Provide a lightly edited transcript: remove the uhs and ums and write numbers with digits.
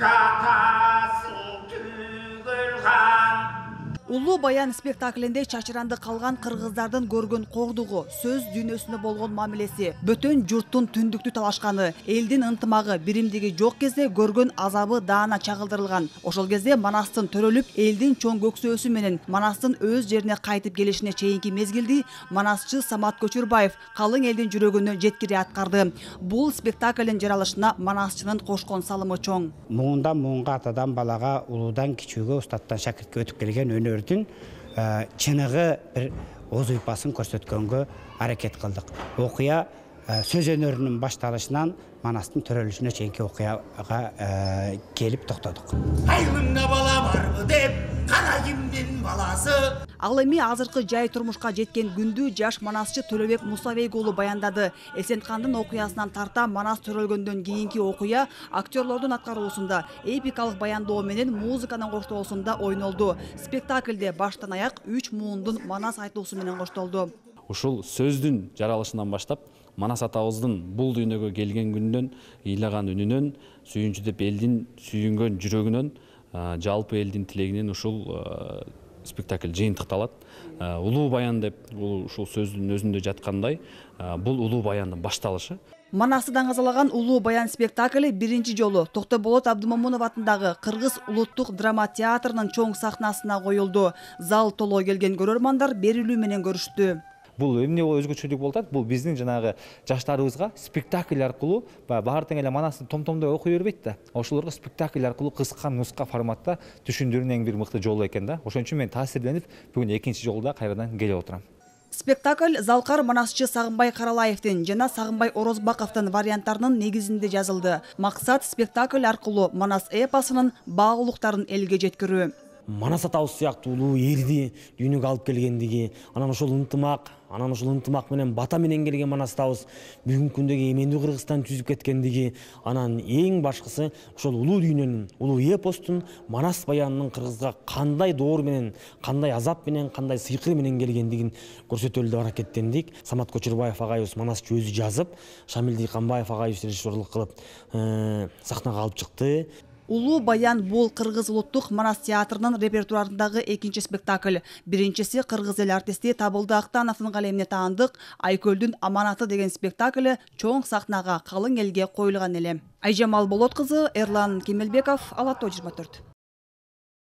жатасың түгел хан. Улуу баян спектаклинде чачыранды калган кыргыздардын көргөн кордугу, сөз дүйнөсүнө болгон мамилеси, бөтөн журттун түндүктү талашканы, элдин ынтымагы, биримдиги жок кезде көргөн азабы даана чагылдырылган. Ошол кезде Манастын төрөлүп, элдин чоң көксөөсү менен Манастын өз жерине кайтып келишине чейинки мезгилди манасчы Самат Көчүрбаев калың элдин жүрөгүнө жеткире аткарды. Бул спектаклдин жаралышына манасчынын кошкон салымы чоң. Муңдан муңга, атадан балага, улуудан кичүүгө, устаттан шакиртке өтүп келген өнөрдүн чыныгы бир оз уйпасын көрсөткөнгө аракет кылдык. Окуя сөз өнөрүнүн башталышынан Манастын төрөлүшүнө чейинки окуяга келип токтодук. Айымыңда бала барбы деп, кана кимдин баласы. Ал эми азыркы жай турмушка жеткен күндү жаш манасчы Төлөбек Мусабек уулу баяндады. Эсенкандын окуясынан тарта Манас төрөлгөндөн кийинки окуя актерлордун аткаруусунда эпикалык баяндоо менен музыканын коштоосунда ойнолду. Спектаклде баштан аяк 3 муундун Манас айтуусу менен коштолду. Ушул сөздүн жаралышынан баштап Манас атабыздын бул дүйнөгө келген күндөн ыйлаган үнүнөн, сүйүнчү деп элдин сүйүнгөн жүрөгүнөн, жалпы элдин тилегинен ушул спектакль жыйынтыкталат. Улуу баян деп ушул сөздүн өзүндө жаткандай, бул улуу баяндын башталышы. Манасты даңазалаган улуу баян спектакли биринчи жолу Токтоболот Абдымомунов атындагы Кыргыз улуттук драма театрынын чоң сахнасына коюлду. Зал толо келген көрөрмандар берилүү менен көрүштү. Бул эмне өзгөчөлүк болуп атат? Бул биздин жанагы жаштарыбызга спектакль аркылуу баары тең эле Манасты томдой окуй бербейт да. Ошолорго спектакль аркылуу кыска нуска форматта түшүндүрүүнүн эң бир мыкты жолу экен да. Ошон үчүн мен таасирленип бүгүн экинчи жолу да кайрадан келип отурам. Спектакль залкар манасчы Сагынбай Каралаевдин жана Сагынбай Орозбаковдун варианттарынын негизинде жазылды. Максат спектакль аркылуу Манас эпосунун баагулуктарын элге жеткирүү. Манас атабыз сыяктуу улуу эрди дүйнөгө алып келгендиги, анан ошол ынтымак менен бата менен келген Манас атабыз бүгүнкү күндөгү эмендүү Кыргызстан түзүп кеткендиги, анан эң башкысы ошол улуу дүйнөнүн, улуу эпостун, Манас баянынын Кыргызга кандай доор менен, кандай азап менен, кандай сыйкыр менен келгендигин көрсөтөлү деп аракеттендик. Самат Көчүрбаев агайыбыз Манасчы өзү жазып, Шамил Дыйканбаев агайыбыз режиссерлук кылып сахнага алып чыкты. Улуу баян бул Кыргыз улуттук Манас театрынын репертуарындагы экинчи спектакль. Биринчиси кыргыз эл артисти Табылды Актановдун калемине таандык Айкөлдүн аманаты деген спектакль чоң сахнага калың элге коюлган эле. Айжамал Болот кызы, Эрлан Кемелбеков, Ала Тоо 24.